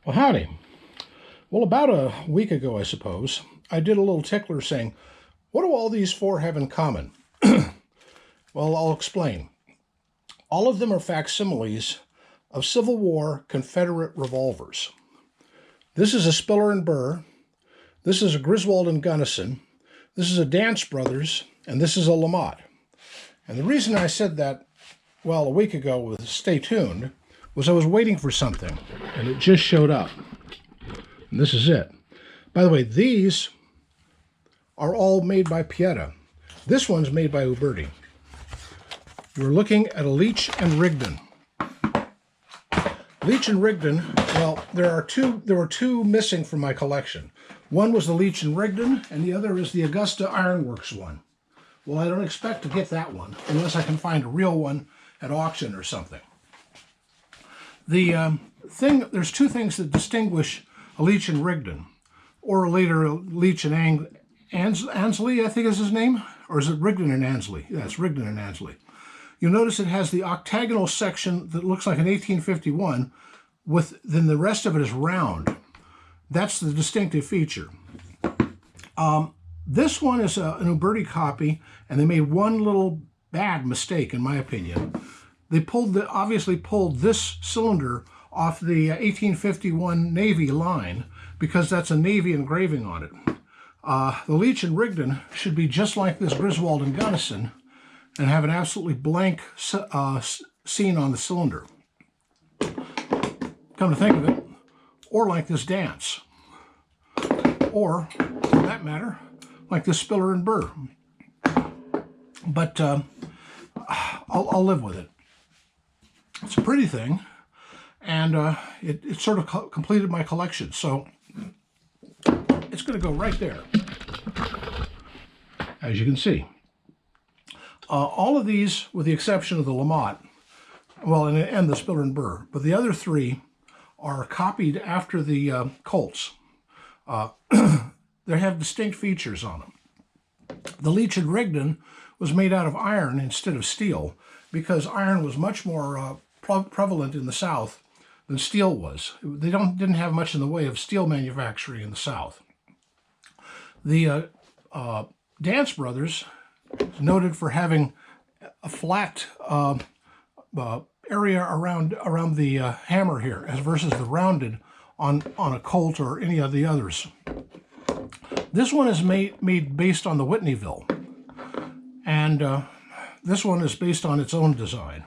Well, howdy. Well, about a week ago, I suppose, I did a little tickler saying, what do all these four have in common? Well, I'll explain. All of them are facsimiles of Civil War Confederate revolvers. This is a Spiller and Burr, this is a Griswold and Gunnison, this is a Dance Brothers, and this is a Lamott. And the reason I said that, well, a week ago with stay tuned, was I was waiting for something, and it just showed up. And this is it. By the way, these are all made by Pieta. This one's made by Uberti. You're looking at a Leech and Rigdon. Leech and Rigdon, well, there were two missing from my collection. One was the Leech and Rigdon, and the other is the Augusta Ironworks one. Well, I don't expect to get that one, unless I can find a real one at auction or something. There's two things that distinguish a Leech and Rigdon, or later a Leech and Ansley, I think is his name, or is it Rigdon and Ansley? Yeah, it's Rigdon and Ansley. You'll notice it has the octagonal section that looks like an 1851, then the rest of it is round. That's the distinctive feature. This one is an Uberti copy, and they made one little bad mistake, in my opinion. They obviously pulled this cylinder off the 1851 Navy line because that's a Navy engraving on it. The Leech and Rigdon should be just like this Griswold and Gunnison and have an absolutely blank scene on the cylinder. Come to think of it, or like this Dance, or, for that matter, like this Spiller and Burr. But I'll live with it. It's a pretty thing, and it sort of completed my collection, so it's going to go right there, as you can see. All of these, with the exception of the Lamott, well, and the Spiller and Burr, but the other three are copied after the Colts. They have distinct features on them. The Leech and Rigdon was made out of iron instead of steel, because iron was much more prevalent in the South than steel was. They didn't have much in the way of steel manufacturing in the South. The Dance Brothers is noted for having a flat area around the hammer here, as versus the rounded on a Colt or any of the others. This one is made based on the Whitneyville, and this one is based on its own design.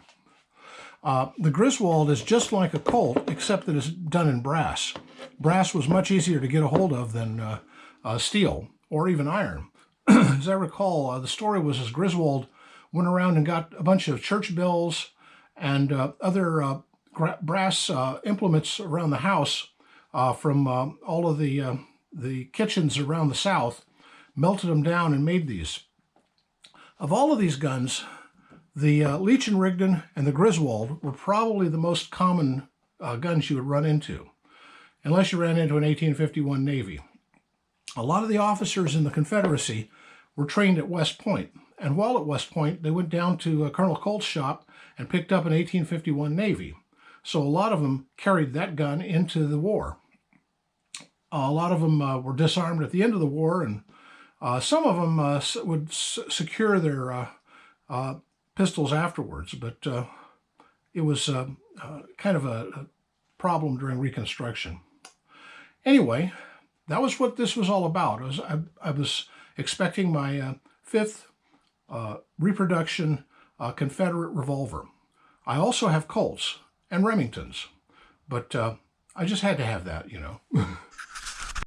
The Griswold is just like a Colt, except that it's done in brass. Brass was much easier to get a hold of than steel or even iron. As I recall, the story was as Griswold went around and got a bunch of church bells and other brass implements around the house from all of the kitchens around the South, melted them down and made these. Of all of these guns, the Leech and Rigdon and the Griswold were probably the most common guns you would run into, unless you ran into an 1851 Navy. A lot of the officers in the Confederacy were trained at West Point, and while at West Point, they went down to Colonel Colt's shop and picked up an 1851 Navy. So a lot of them carried that gun into the war. A lot of them were disarmed at the end of the war, and some of them would secure their pistols afterwards, but it was kind of a problem during Reconstruction. Anyway, that was what this was all about. I was expecting my fifth reproduction Confederate revolver. I also have Colts and Remingtons, but I just had to have that, you know.